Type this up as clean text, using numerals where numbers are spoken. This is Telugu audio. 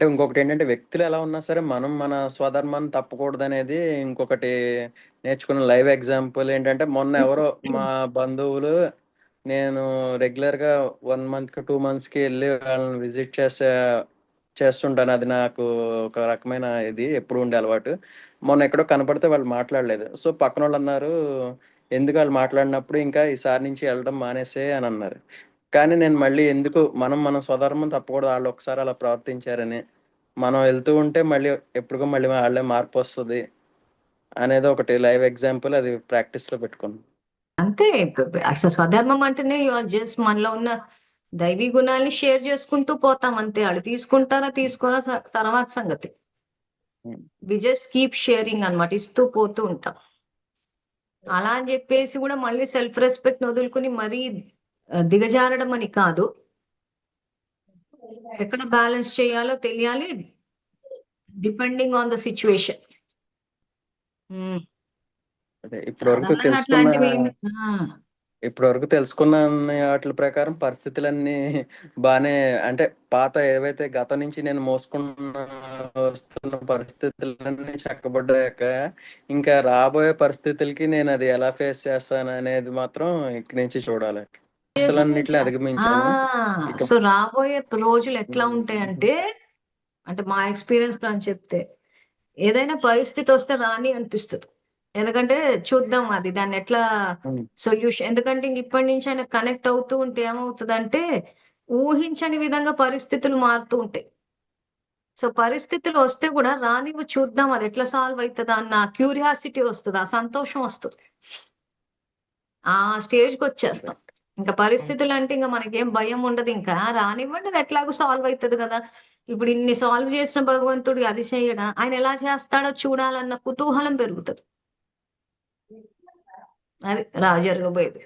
అంటే ఇంకొకటేంటంటే వ్యక్తులు ఎలా ఉన్నా సరే మనం మన స్వధర్మాన్ని తప్పకూడదనేది ఇంకొకటి నేర్చుకున్న లైవ్ ఎగ్జాంపుల్ ఏంటంటే మొన్న ఎవరో మా బంధువులు నేను రెగ్యులర్గా 1 మంత్కి 2 మంత్స్కి వెళ్ళి వాళ్ళని విజిట్ చేస్తుంటాను. అది నాకు ఒక రకమైన ఇది ఎప్పుడు ఉండే అలవాటు. మొన్న ఎక్కడో కనపడితే వాళ్ళు మాట్లాడలేదు. సో పక్కన వాళ్ళు అన్నారు, ఎందుకు వాళ్ళు మాట్లాడినప్పుడు ఇంకా ఈసారి నుంచి వెళ్ళడం మానేసే అని అన్నారు. కానీ నేను మళ్ళీ ఎందుకు మన స్వధర్మం తప్పకూడదు, వాళ్ళు ఒకసారి అలా ప్రవర్తించారని మనం వెళ్తూ ఉంటే మళ్ళీ ఎప్పుడుకో మళ్ళీ వాళ్ళే మార్పు వస్తుంది అనేది ఒకటి లైవ్ ఎగ్జాంపుల్, అది ప్రాక్టీస్ లో పెట్టుకున్నాను. అంతే. అసలు స్వధర్మం అంటేనే జస్ట్ మనలో ఉన్న దైవీ గుణాల్ని షేర్ చేసుకుంటూ పోతాం అంతే. వాళ్ళు తీసుకుంటారా తీసుకోరా తర్వాత సంగతి. ఉమ్. వి జస్ట్ కీప్ షేరింగ్ అన్నమాట, ఇస్తూ పోతూ ఉంటాం. అలా అని చెప్పేసి కూడా మళ్ళీ సెల్ఫ్ రెస్పెక్ట్ వదులుకుని మరీ దిగజారడం అని కాదు. ఎక్కడ బ్యాలెన్స్ చేయాలో తెలియాలి, డిపెండింగ్ ఆన్ ద సిచ్యువేషన్. అదే సాధారణంగా అట్లాంటివి ఇప్పటి వరకు తెలుసుకున్న వాటి ప్రకారం పరిస్థితులన్నీ బాగానే, అంటే పాత ఏవైతే గతం నుంచి నేను వస్తున్న పరిస్థితులన్నీ చక్కబడ్డాక ఇంకా రాబోయే పరిస్థితులకి నేను అది ఎలా ఫేస్ చేస్తాను అనేది మాత్రం ఇక్కడి నుంచి చూడాలి. అసలన్నిటిని అధిగమించాను ఇక. సో రాబోయే రోజులు ఎట్లా ఉమ్. ఉంటాయంటే, అంటే మా ఎక్స్పీరియన్స్ ప్లాన్ చెప్తే, ఏదైనా పరిస్థితి వస్తే రాని అనిపిస్తుంది. ఎందుకంటే చూద్దాం అది దాన్ని ఎట్లా ఉమ్. సొల్యూషన్. ఎందుకంటే ఇంక ఇప్పటి నుంచి ఆయన కనెక్ట్ అవుతూ ఉంటే ఏమవుతుంది అంటే, ఊహించని విధంగా పరిస్థితులు మారుతూ ఉంటాయి. సో పరిస్థితులు వస్తే కూడా రానివ్వు, చూద్దాం అది ఎట్లా సాల్వ్ అవుతుందా అన్న క్యూరియాసిటీ వస్తుంది, ఆ సంతోషం వస్తుంది. ఆ స్టేజ్కి వచ్చేస్తాం. ఇంకా పరిస్థితులు అంటే ఇంకా మనకేం భయం ఉండదు. ఇంకా రానివ్వండి, అది ఎట్లాగో సాల్వ్ అవుతుంది కదా. ఇప్పుడు ఇన్ని సాల్వ్ చేసిన భగవంతుడు అది చేయడా, ఆయన ఎలా చేస్తాడో చూడాలన్న కుతూహలం పెరుగుతుంది. అది జరగబోయేది.